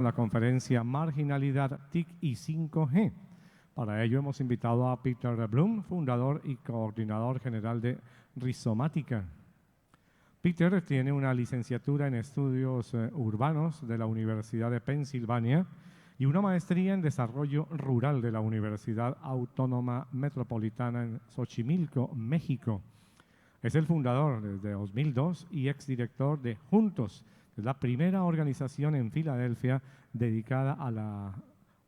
la conferencia Marginalidad, TIC y 5G. Para ello hemos invitado a Peter Bloom, fundador y coordinador general de Rizomática. Peter tiene una licenciatura en estudios urbanos de la Universidad de Pensilvania y una maestría en desarrollo rural de la Universidad Autónoma Metropolitana en Xochimilco, México. Es el fundador desde 2002 y exdirector de Juntos, que es la primera organización en Filadelfia dedicada a la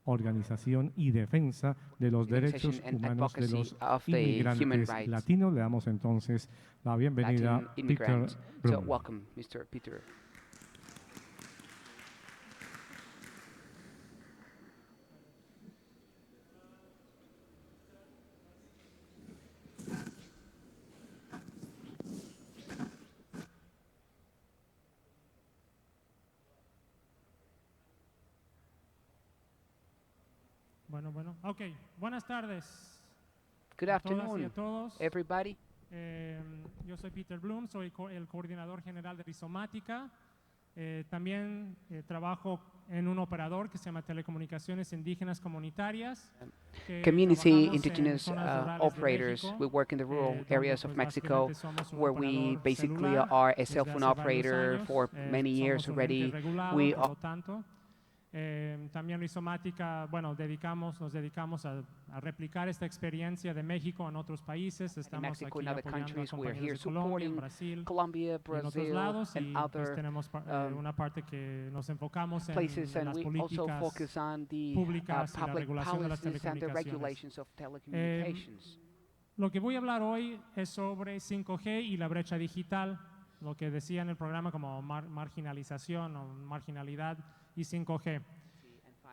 organización y defensa de los derechos humanos de los inmigrantes latinos. Le damos entonces la bienvenida a Peter Bloom. Bueno, ok. Buenas tardes. Good a todas y a afternoon, todos. everybody. Yo soy Peter Bloom, soy el coordinador general de Rizomática. También trabajo en un operador que se llama Telecomunicaciones Indígenas Comunitarias. Community indigenous operators. We work in the rural areas of Mexico where we basically are a cell phone operator for many years already. We are También Rizomática, bueno, nos dedicamos a replicar esta experiencia de México en otros países. Estamos aquí apoyando a compañeros de Colombia, Brasil, y en otros lados, y pues tenemos una parte que nos enfocamos en las políticas públicas y la regulación de las telecomunicaciones. Lo que voy a hablar hoy es sobre 5G y la brecha digital, lo que decía en el programa como marginalización o marginalidad y 5G.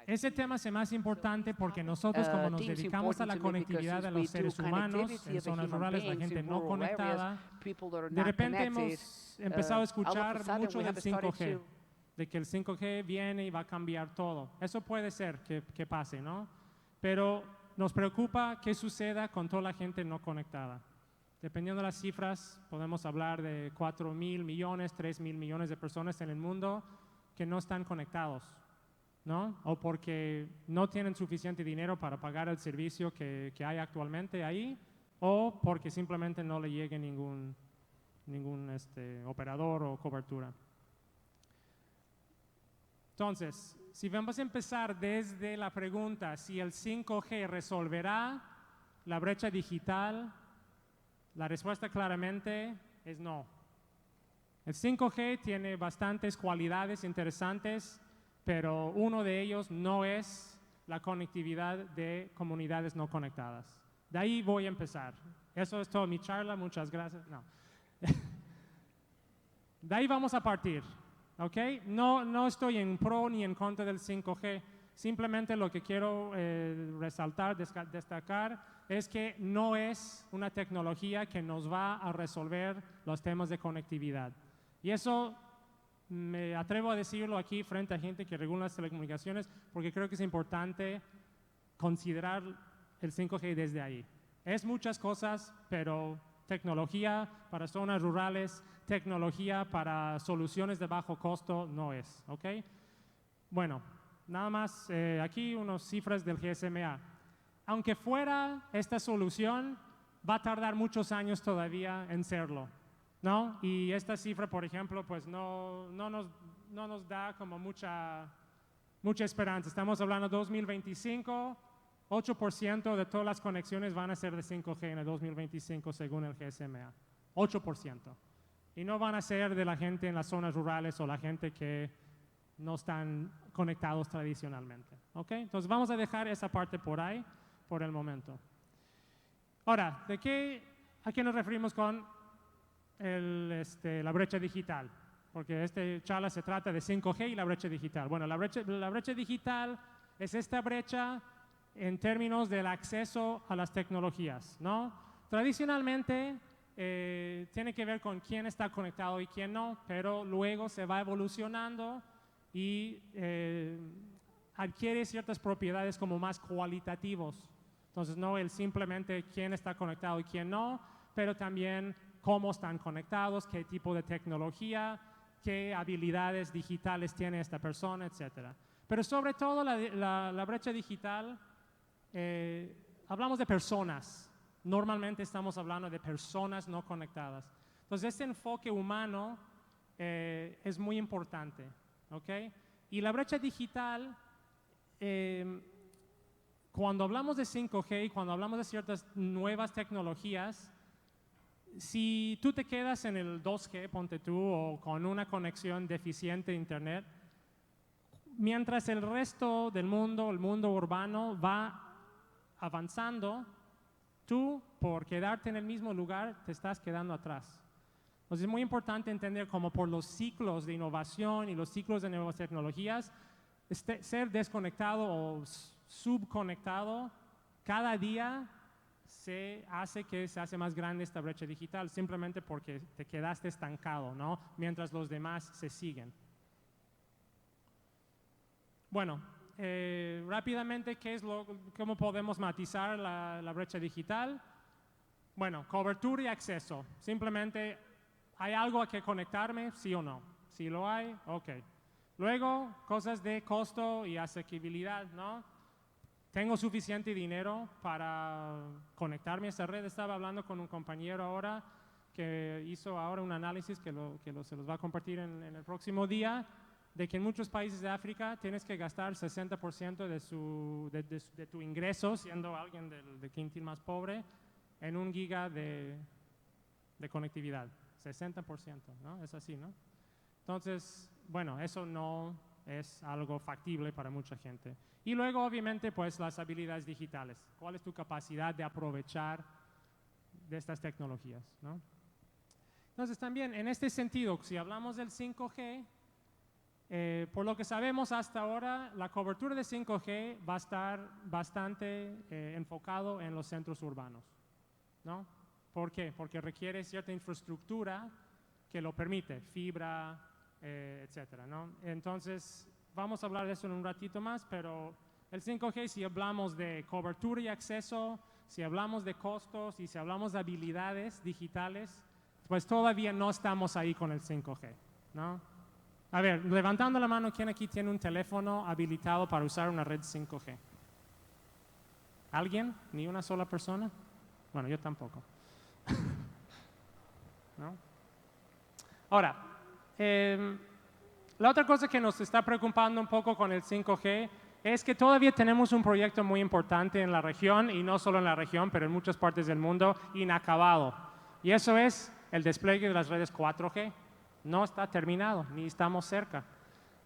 Ese tema es más importante porque nosotros, como nos dedicamos a la conectividad de los seres humanos en zonas rurales, la gente no conectada, de repente hemos empezado a escuchar mucho del 5G, de que el 5G viene y va a cambiar todo. Eso puede ser que pase, ¿no? Pero nos preocupa qué suceda con toda la gente no conectada. Dependiendo de las cifras, podemos hablar de 4.000 millones, 3.000 millones de personas en el mundo que no están conectados, ¿no? O porque no tienen suficiente dinero para pagar el servicio que hay actualmente ahí, o porque simplemente no le llegue ningún operador o cobertura. Entonces, si vamos a empezar desde la pregunta si el 5G resolverá la brecha digital, la respuesta claramente es no. El 5G tiene bastantes cualidades interesantes, pero uno de ellos no es la conectividad de comunidades no conectadas. De ahí voy a empezar. Eso es toda mi charla, muchas gracias. No. De ahí vamos a partir, ¿ok? No estoy en pro ni en contra del 5G. Simplemente lo que quiero resaltar, destacar, es que no es una tecnología que nos va a resolver los temas de conectividad. Y eso me atrevo a decirlo aquí frente a gente que regula las telecomunicaciones porque creo que es importante considerar el 5G desde ahí. Es muchas cosas, pero tecnología para zonas rurales, tecnología para soluciones de bajo costo no es, ¿ok? Bueno, nada más aquí unas cifras del GSMA. Aunque fuera esta solución, va a tardar muchos años todavía en serlo, ¿no? Y esta cifra, por ejemplo, pues no nos da como mucha esperanza. Estamos hablando de 2025, 8% de todas las conexiones van a ser de 5G en el 2025 según el GSMA. 8%. Y no van a ser de la gente en las zonas rurales o la gente que no están conectados tradicionalmente, ¿ok? Entonces vamos a dejar esa parte por ahí por el momento. Ahora, ¿a qué nos referimos con la brecha digital? Porque esta charla se trata de 5G y la brecha digital. Bueno, la brecha digital es esta brecha en términos del acceso a las tecnologías, ¿no? Tradicionalmente tiene que ver con quién está conectado y quién no, pero luego se va evolucionando y adquiere ciertas propiedades como más cualitativos. Entonces, no el simplemente quién está conectado y quién no, pero también cómo están conectados, qué tipo de tecnología, qué habilidades digitales tiene esta persona, etc. Pero sobre todo la brecha digital, hablamos de personas. Normalmente estamos hablando de personas no conectadas. Entonces, este enfoque humano es muy importante, ¿ok? Y la brecha digital, cuando hablamos de 5G y cuando hablamos de ciertas nuevas tecnologías, si tú te quedas en el 2G, ponte tú, o con una conexión deficiente de Internet, mientras el resto del mundo, el mundo urbano, va avanzando, tú, por quedarte en el mismo lugar, te estás quedando atrás. Entonces es muy importante entender cómo por los ciclos de innovación y los ciclos de nuevas tecnologías, ser desconectado o subconectado, cada día se hace más grande esta brecha digital, simplemente porque te quedaste estancado, ¿no? Mientras los demás se siguen. Bueno, rápidamente, ¿cómo podemos matizar la brecha digital? Bueno, cobertura y acceso. Simplemente, ¿hay algo a que conectarme? ¿Sí o no? Si lo hay, ok. Luego, cosas de costo y asequibilidad, ¿no? ¿Tengo suficiente dinero para conectarme a esa red? Estaba hablando con un compañero ahora que hizo ahora un análisis que se los va a compartir en el próximo día, de que en muchos países de África tienes que gastar 60% de tu ingreso, siendo alguien del quintil más pobre, en 1 giga de conectividad. 60%, ¿no? Es así, ¿no? Entonces, bueno, eso no es algo factible para mucha gente. Y luego, obviamente, pues las habilidades digitales. ¿Cuál es tu capacidad de aprovechar de estas tecnologías, ¿no? Entonces, también en este sentido, si hablamos del 5G, por lo que sabemos hasta ahora, la cobertura de 5G va a estar bastante enfocado en los centros urbanos, ¿no? ¿Por qué? Porque requiere cierta infraestructura que lo permite, fibra, etcétera, ¿no? Entonces, vamos a hablar de eso en un ratito más, pero el 5G, si hablamos de cobertura y acceso, si hablamos de costos y si hablamos de habilidades digitales, pues todavía no estamos ahí con el 5G, ¿no? A ver, levantando la mano, ¿quién aquí tiene un teléfono habilitado para usar una red 5G? ¿Alguien? ¿Ni una sola persona? Bueno, yo tampoco. ¿No? Ahora, la otra cosa que nos está preocupando un poco con el 5G es que todavía tenemos un proyecto muy importante en la región, y no solo en la región, pero en muchas partes del mundo, inacabado. Y eso es el despliegue de las redes 4G. No está terminado, ni estamos cerca.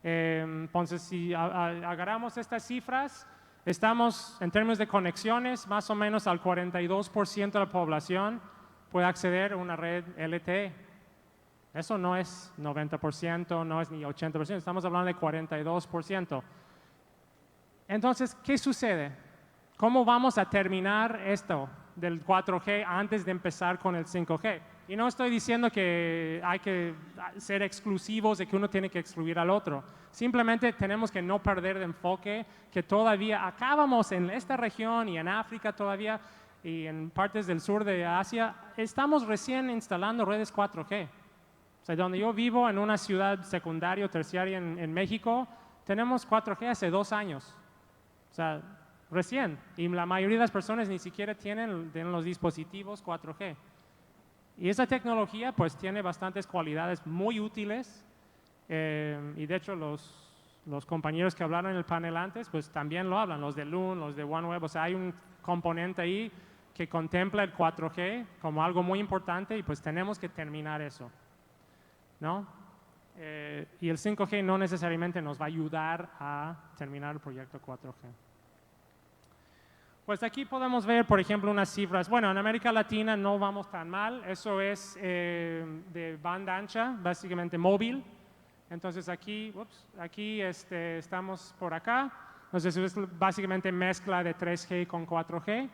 Entonces, si agarramos estas cifras, estamos en términos de conexiones, más o menos al 42% de la población puede acceder a una red LTE. Eso no es 90%, no es ni 80%, estamos hablando de 42%. Entonces, ¿qué sucede? ¿Cómo vamos a terminar esto del 4G antes de empezar con el 5G? Y no estoy diciendo que hay que ser exclusivos, de que uno tiene que excluir al otro. Simplemente tenemos que no perder de enfoque que todavía acabamos en esta región y en África todavía y en partes del sur de Asia, estamos recién instalando redes 4G. O sea, donde yo vivo, en una ciudad secundaria o terciaria en México, tenemos 4G hace 2 años. O sea, recién. Y la mayoría de las personas ni siquiera tienen los dispositivos 4G. Y esa tecnología pues tiene bastantes cualidades muy útiles y de hecho los compañeros que hablaron en el panel antes pues también lo hablan, los de Loon, los de OneWeb, o sea hay un componente ahí que contempla el 4G como algo muy importante y pues tenemos que terminar eso, ¿no? Y el 5G no necesariamente nos va a ayudar a terminar el proyecto 4G. Pues aquí podemos ver, por ejemplo, unas cifras. Bueno, en América Latina no vamos tan mal. Eso es de banda ancha, básicamente móvil. Entonces aquí estamos por acá. Entonces es básicamente mezcla de 3G con 4G.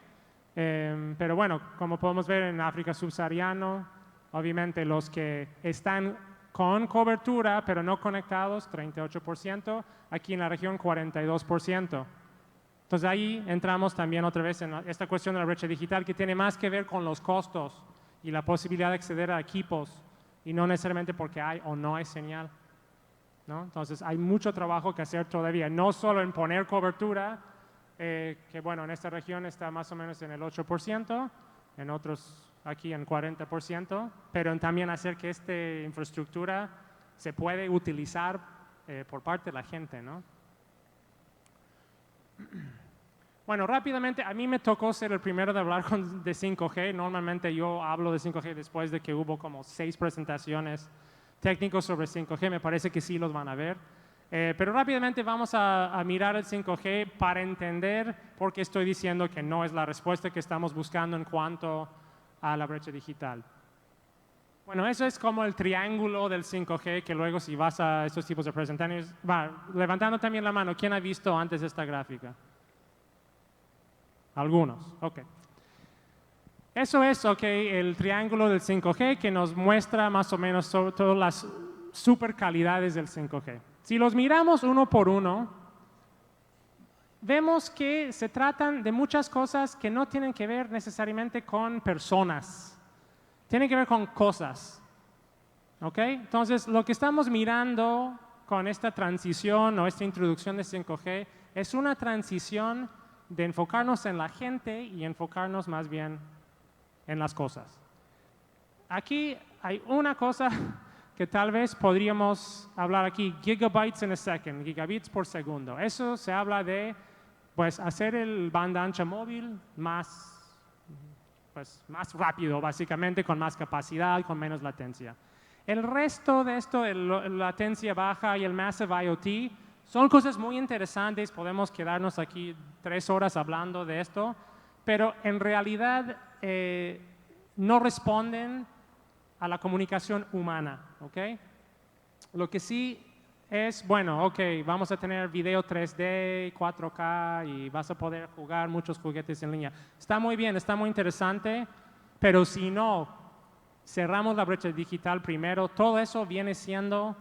Pero bueno, como podemos ver en África subsahariana, obviamente los que están con cobertura pero no conectados, 38%. Aquí en la región, 42%. Entonces ahí entramos también otra vez en esta cuestión de la brecha digital que tiene más que ver con los costos y la posibilidad de acceder a equipos y no necesariamente porque hay o no hay señal, ¿no? Entonces hay mucho trabajo que hacer todavía, no solo en poner cobertura, que bueno, en esta región está más o menos en el 8%, en otros aquí en 40%, pero en también hacer que esta infraestructura se puede utilizar por parte de la gente, ¿no? Bueno, rápidamente, a mí me tocó ser el primero de hablar de 5G. Normalmente yo hablo de 5G después de que hubo como 6 presentaciones técnicos sobre 5G. Me parece que sí los van a ver. Pero rápidamente vamos a mirar el 5G para entender por qué estoy diciendo que no es la respuesta que estamos buscando en cuanto a la brecha digital. Bueno, eso es como el triángulo del 5G, que luego si vas a estos tipos de presentaciones, levantando también la mano, ¿quién ha visto antes esta gráfica? Algunos, ok. Eso es, ok, el triángulo del 5G que nos muestra más o menos todas las super calidades del 5G. Si los miramos uno por uno, vemos que se tratan de muchas cosas que no tienen que ver necesariamente con personas. Tienen que ver con cosas, ¿ok? Entonces, lo que estamos mirando con esta transición o esta introducción de 5G es una transición de enfocarnos en la gente y enfocarnos más bien en las cosas. Aquí hay una cosa que tal vez podríamos hablar aquí, gigabytes in a second, gigabits por segundo. Eso se habla de, pues, hacer el banda ancha móvil más rápido, básicamente, con más capacidad, con menos latencia. El resto de esto, la latencia baja y el Massive IoT, son cosas muy interesantes. Podemos quedarnos aquí 3 horas hablando de esto, pero en realidad no responden a la comunicación humana, ¿ok? Lo que sí es, bueno, ok, vamos a tener video 3D, 4K y vas a poder jugar muchos juguetes en línea. Está muy bien, está muy interesante, pero si no cerramos la brecha digital primero, todo eso viene siendo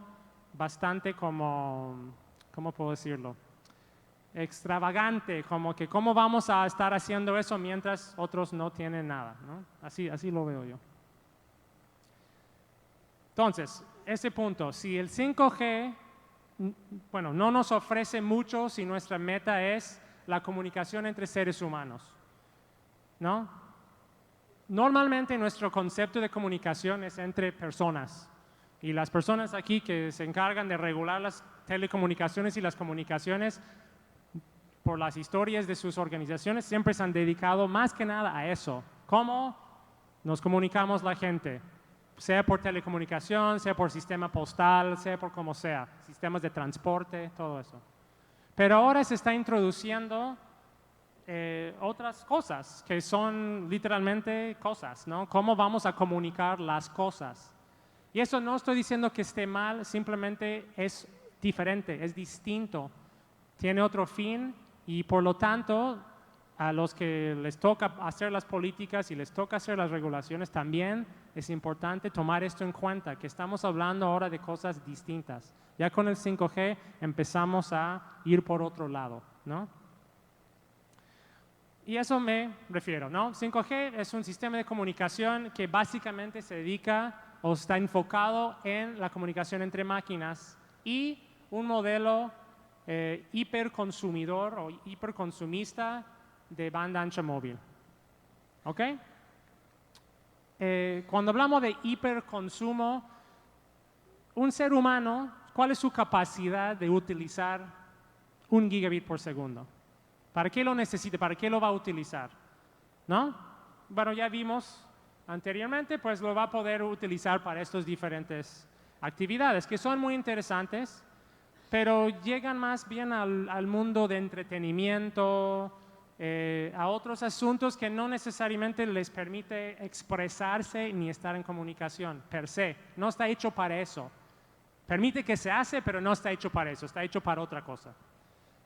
bastante como, ¿cómo puedo decirlo? Extravagante, como que cómo vamos a estar haciendo eso mientras otros no tienen nada, ¿no? Así lo veo yo. Entonces, ese punto, si el 5G bueno, no nos ofrece mucho si nuestra meta es la comunicación entre seres humanos, ¿no? Normalmente nuestro concepto de comunicación es entre personas y las personas aquí que se encargan de regular las telecomunicaciones y las comunicaciones por las historias de sus organizaciones siempre se han dedicado más que nada a eso. ¿Cómo nos comunicamos la gente? Sea por telecomunicación, sea por sistema postal, sea por como sea, sistemas de transporte, todo eso. Pero ahora se está introduciendo otras cosas que son literalmente cosas, ¿no? ¿Cómo vamos a comunicar las cosas? Y eso no estoy diciendo que esté mal, simplemente es diferente, es distinto, tiene otro fin y por lo tanto a los que les toca hacer las políticas y les toca hacer las regulaciones también es importante tomar esto en cuenta, que estamos hablando ahora de cosas distintas. Ya con el 5G empezamos a ir por otro lado, ¿no? Y a eso me refiero, ¿no? 5G es un sistema de comunicación que básicamente se dedica o está enfocado en la comunicación entre máquinas y un modelo hiperconsumidor o hiperconsumista de banda ancha móvil. ¿Ok? Cuando hablamos de hiperconsumo, un ser humano, ¿cuál es su capacidad de utilizar 1 gigabit por segundo? ¿Para qué lo necesita? ¿Para qué lo va a utilizar? ¿No? Bueno, ya vimos anteriormente, pues lo va a poder utilizar para estas diferentes actividades que son muy interesantes, pero llegan más bien al mundo de entretenimiento, a otros asuntos que no necesariamente les permite expresarse ni estar en comunicación per se. No está hecho para eso. Permite que se hace, pero no está hecho para eso, está hecho para otra cosa.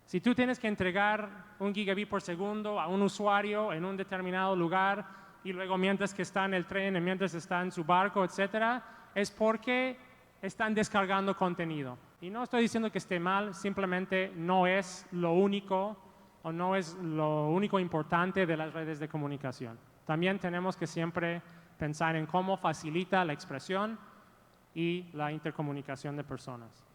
Si tú tienes que entregar 1 gigabit por segundo a un usuario en un determinado lugar y luego mientras que está en el tren, mientras está en su barco, etcétera, es porque están descargando contenido. Y no estoy diciendo que esté mal, simplemente no es lo único o no es lo único importante de las redes de comunicación. También tenemos que siempre pensar en cómo facilita la expresión y la intercomunicación de personas.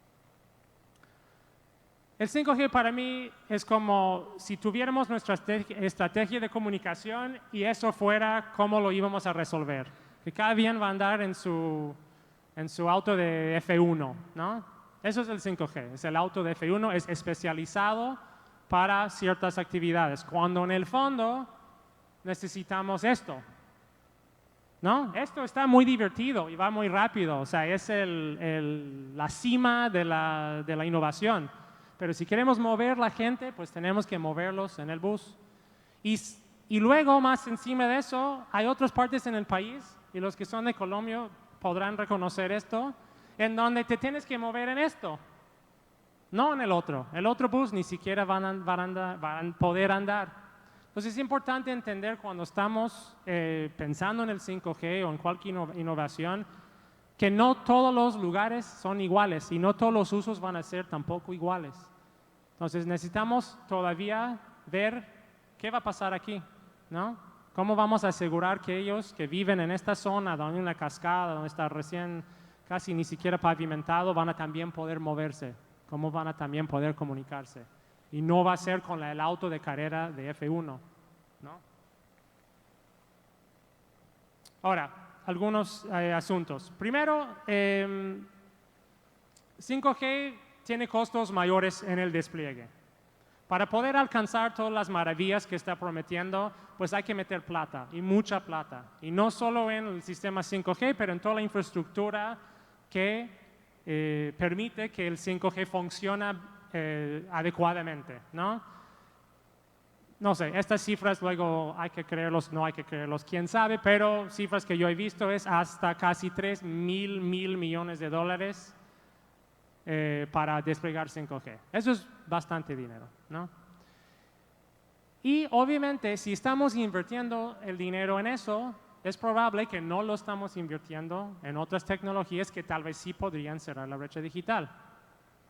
El 5G para mí es como si tuviéramos nuestra estrategia de comunicación y eso fuera cómo lo íbamos a resolver. Que cada quien va a andar en su auto de F1, ¿no? Eso es el 5G, es el auto de F1, es especializado para ciertas actividades, cuando en el fondo necesitamos esto, ¿no? Esto está muy divertido y va muy rápido, o sea, es la cima de la innovación. Pero si queremos mover la gente, pues tenemos que moverlos en el bus. Y luego, más encima de eso, hay otras partes en el país, y los que son de Colombia podrán reconocer esto, en donde te tienes que mover en esto, no en el otro. El otro bus ni siquiera van a poder andar. Entonces es importante entender cuando estamos pensando en el 5G o en cualquier innovación, que no todos los lugares son iguales y no todos los usos van a ser tampoco iguales. Entonces necesitamos todavía ver qué va a pasar aquí, ¿no? ¿Cómo vamos a asegurar que ellos que viven en esta zona, donde hay una cascada, donde está recién casi ni siquiera pavimentado, van a también poder moverse? ¿Cómo van a también poder comunicarse? Y no va a ser con el auto de carrera de F1, ¿no? Ahora, algunos asuntos. Primero, 5G tiene costos mayores en el despliegue. Para poder alcanzar todas las maravillas que está prometiendo, pues hay que meter plata, y mucha plata. Y no solo en el sistema 5G, pero en toda la infraestructura que permite que el 5G funcione adecuadamente, ¿no? No sé, estas cifras luego hay que creerlos, no hay que creerlos, quién sabe, pero cifras que yo he visto es hasta casi 3.000 millones de dólares para desplegar 5G. Eso es bastante dinero, ¿no? Y obviamente si estamos invirtiendo el dinero en eso, es probable que no lo estamos invirtiendo en otras tecnologías que tal vez sí podrían cerrar la brecha digital.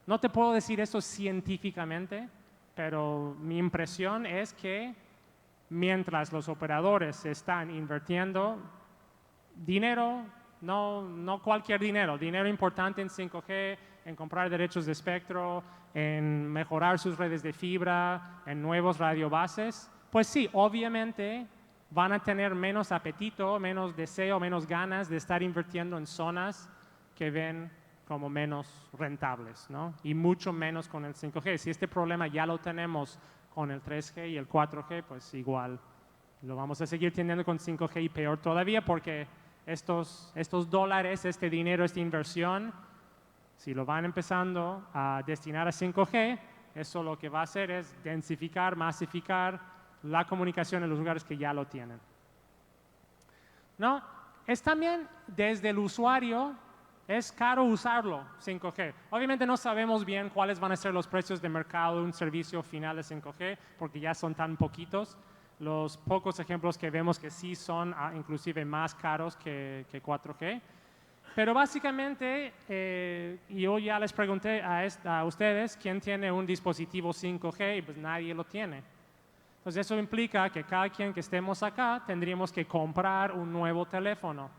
No te puedo decir eso científicamente, pero mi impresión es que mientras los operadores están invirtiendo dinero, no cualquier dinero, dinero importante en 5G, en comprar derechos de espectro, en mejorar sus redes de fibra, en nuevos radiobases, pues sí, obviamente van a tener menos apetito, menos deseo, menos ganas de estar invirtiendo en zonas que ven como menos rentables, ¿no? Y mucho menos con el 5G. Si este problema ya lo tenemos con el 3G y el 4G, pues igual lo vamos a seguir teniendo con 5G y peor todavía porque estos dólares, este dinero, esta inversión, si lo van empezando a destinar a 5G, eso lo que va a hacer es densificar, masificar la comunicación en los lugares que ya lo tienen. ¿No? Es también desde el usuario. Es caro usarlo, 5G. Obviamente no sabemos bien cuáles van a ser los precios de mercado de un servicio final de 5G, porque ya son tan poquitos. Los pocos ejemplos que vemos que sí son inclusive más caros que 4G. Pero básicamente, yo ya les pregunté a ustedes quién tiene un dispositivo 5G y pues nadie lo tiene. Entonces eso implica que cada quien que estemos acá tendríamos que comprar un nuevo teléfono.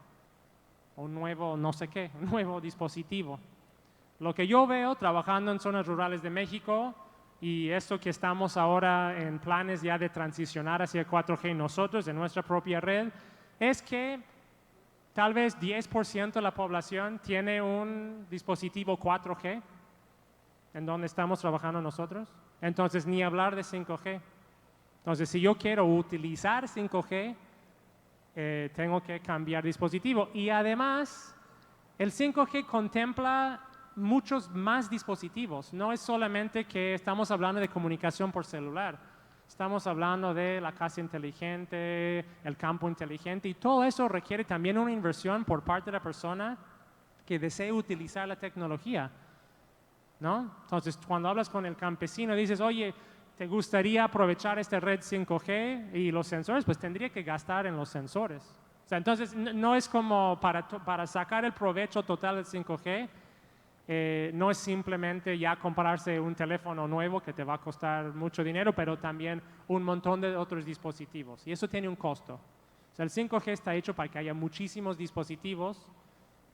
Un nuevo no sé qué, un nuevo dispositivo. Lo que yo veo trabajando en zonas rurales de México y esto que estamos ahora en planes ya de transicionar hacia 4G nosotros en nuestra propia red, es que tal vez 10% de la población tiene un dispositivo 4G en donde estamos trabajando nosotros. Entonces ni hablar de 5G. Entonces si yo quiero utilizar 5G, tengo que cambiar dispositivo. Y además, el 5G contempla muchos más dispositivos. No es solamente que estamos hablando de comunicación por celular. Estamos hablando de la casa inteligente, el campo inteligente, y todo eso requiere también una inversión por parte de la persona que desee utilizar la tecnología, ¿no? Entonces, cuando hablas con el campesino, dices, oye, ¿te gustaría aprovechar esta red 5G y los sensores? Pues tendría que gastar en los sensores. O sea, entonces, no es como para sacar el provecho total del 5G, no es simplemente ya comprarse un teléfono nuevo que te va a costar mucho dinero, pero también un montón de otros dispositivos. Y eso tiene un costo. O sea, el 5G está hecho para que haya muchísimos dispositivos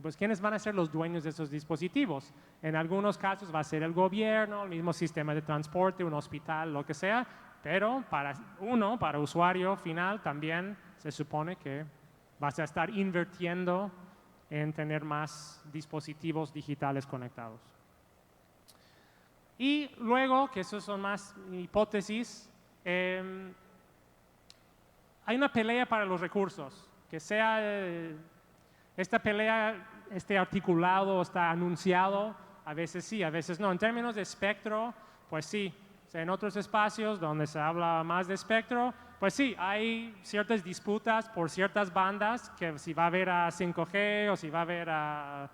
pues ¿quiénes van a ser los dueños de esos dispositivos? En algunos casos va a ser el gobierno, el mismo sistema de transporte, un hospital, lo que sea, pero para usuario final también se supone que vas a estar invirtiendo en tener más dispositivos digitales conectados. Y luego, que esos son más hipótesis, hay una pelea para los recursos, que sea esta pelea esté articulado, está anunciado, a veces sí, a veces no. En términos de espectro, pues sí, en otros espacios donde se habla más de espectro, pues sí, hay ciertas disputas por ciertas bandas, que si va a haber a 5G o si va a haber a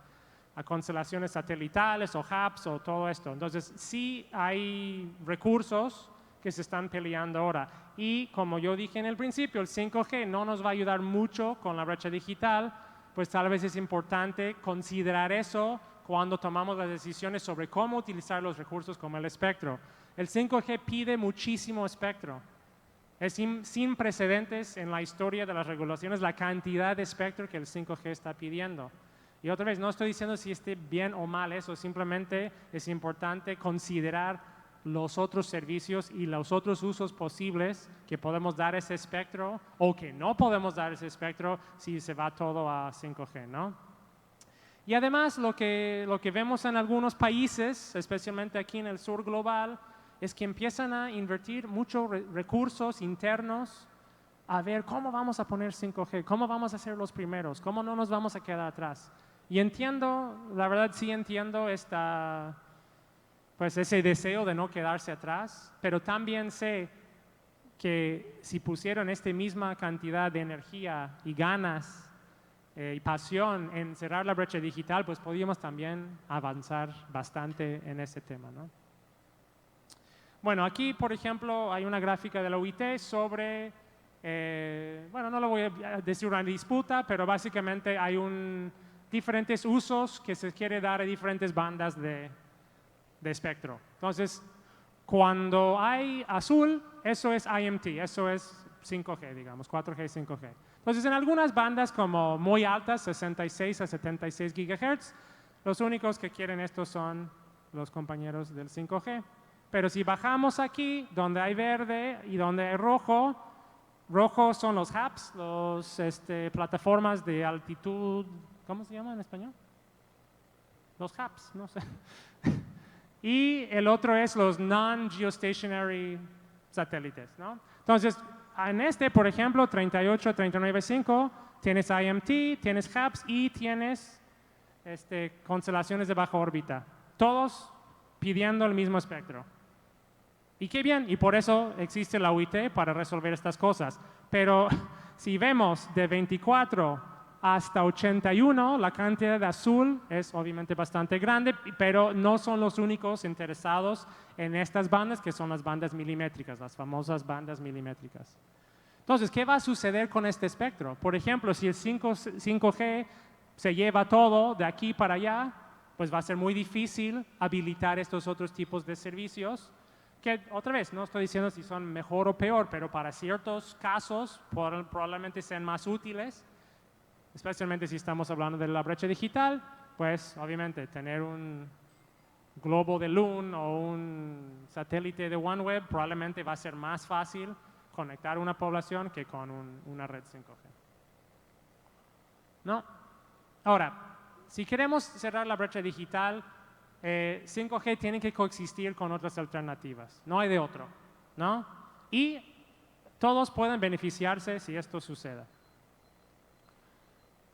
constelaciones satelitales o hubs o todo esto. Entonces, sí hay recursos que se están peleando ahora. Y como yo dije en el principio, el 5G no nos va a ayudar mucho con la brecha digital, pues tal vez es importante considerar eso cuando tomamos las decisiones sobre cómo utilizar los recursos como el espectro. El 5G pide muchísimo espectro. Es sin precedentes en la historia de las regulaciones la cantidad de espectro que el 5G está pidiendo. Y otra vez, no estoy diciendo si esté bien o mal eso, simplemente es importante considerar los otros servicios y los otros usos posibles que podemos dar ese espectro o que no podemos dar ese espectro si se va todo a 5G, ¿no? Y además lo que vemos en algunos países, especialmente aquí en el sur global, es que empiezan a invertir muchos recursos internos a ver cómo vamos a poner 5G, cómo vamos a ser los primeros, cómo no nos vamos a quedar atrás. Y entiendo, la verdad sí entiendo pues ese deseo de no quedarse atrás, pero también sé que si pusieron esta misma cantidad de energía y ganas y pasión en cerrar la brecha digital, pues podríamos también avanzar bastante en ese tema, ¿no? Bueno, aquí, por ejemplo, hay una gráfica de la OIT sobre, bueno, no lo voy a decir una disputa, pero básicamente hay diferentes usos que se quiere dar a diferentes bandas de espectro. Entonces, cuando hay azul, eso es IMT, eso es 5G, digamos, 4G y 5G. Entonces, en algunas bandas como muy altas, 66 a 76 GHz, los únicos que quieren esto son los compañeros del 5G. Pero si bajamos aquí, donde hay verde y donde hay rojo, rojo son los hubs, plataformas de altitud, ¿cómo se llama en español? Los hubs, no sé. Y el otro es los non-geostationary satélites, ¿no? Entonces, en por ejemplo, 38-39.5, tienes IMT, tienes hubs y tienes constelaciones de baja órbita. Todos pidiendo el mismo espectro. Y qué bien, y por eso existe la UIT para resolver estas cosas. Pero si vemos de 24 hasta 81, la cantidad de azul es obviamente bastante grande, pero no son los únicos interesados en estas bandas, que son las bandas milimétricas, las famosas bandas milimétricas. Entonces, ¿qué va a suceder con este espectro? Por ejemplo, si el 5G se lleva todo de aquí para allá, pues va a ser muy difícil habilitar estos otros tipos de servicios, que otra vez, no estoy diciendo si son mejor o peor, pero para ciertos casos probablemente sean más útiles, especialmente si estamos hablando de la brecha digital, pues obviamente tener un globo de Loon o un satélite de OneWeb probablemente va a ser más fácil conectar una población que con una red 5G. ¿No? Ahora, si queremos cerrar la brecha digital, 5G tiene que coexistir con otras alternativas, no hay de otro, ¿no? Y todos pueden beneficiarse si esto suceda.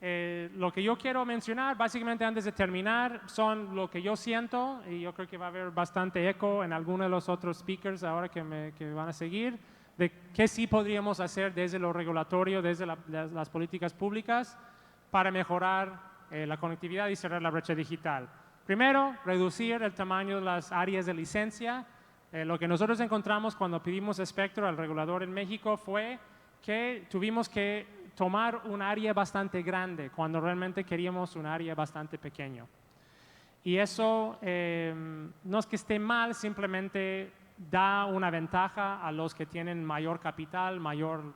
Lo que yo quiero mencionar, básicamente antes de terminar, son lo que yo siento, y yo creo que va a haber bastante eco en algunos de los otros speakers ahora que van a seguir, de qué sí podríamos hacer desde lo regulatorio, desde las políticas públicas, para mejorar la conectividad y cerrar la brecha digital. Primero, reducir el tamaño de las áreas de licencia. Lo que nosotros encontramos cuando pedimos espectro al regulador en México fue que tuvimos que tomar un área bastante grande cuando realmente queríamos un área bastante pequeño. Y eso no es que esté mal, simplemente da una ventaja a los que tienen mayor capital, mayor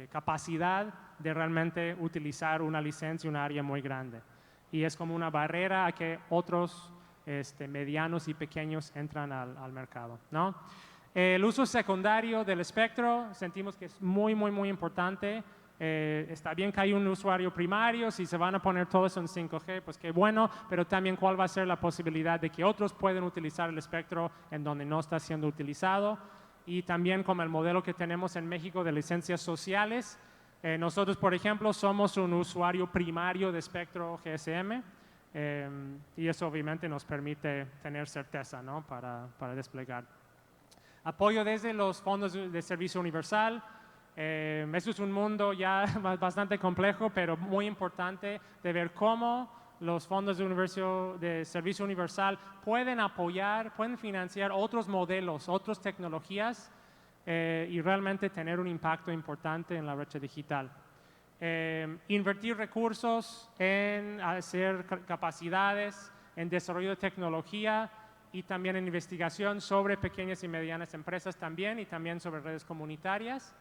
capacidad de realmente utilizar una licencia, un área muy grande. y es como una barrera a que otros medianos y pequeños entran al mercado, ¿no? El uso secundario del espectro sentimos que es muy, muy, muy importante. Está bien que hay un usuario primario, si se van a poner todo eso en 5G, pues qué bueno, pero también cuál va a ser la posibilidad de que otros puedan utilizar el espectro en donde no está siendo utilizado. Y también como el modelo que tenemos en México de licencias sociales, nosotros, por ejemplo, somos un usuario primario de espectro GSM, y eso obviamente nos permite tener certeza, ¿no? para desplegar. Apoyo desde los fondos de servicio universal. Eso es un mundo ya bastante complejo, pero muy importante de ver cómo los fondos de servicio universal pueden apoyar, pueden financiar otros modelos, otras tecnologías y realmente tener un impacto importante en la brecha digital. Invertir recursos en hacer capacidades, en desarrollo de tecnología y también en investigación sobre pequeñas y medianas empresas también y también sobre redes comunitarias.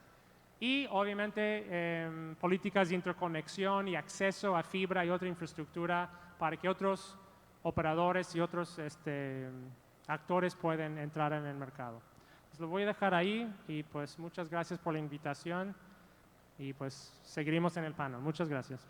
Y obviamente políticas de interconexión y acceso a fibra y otra infraestructura para que otros operadores y otros actores puedan entrar en el mercado. Pues lo voy a dejar ahí y pues muchas gracias por la invitación y pues seguiremos en el panel. Muchas gracias.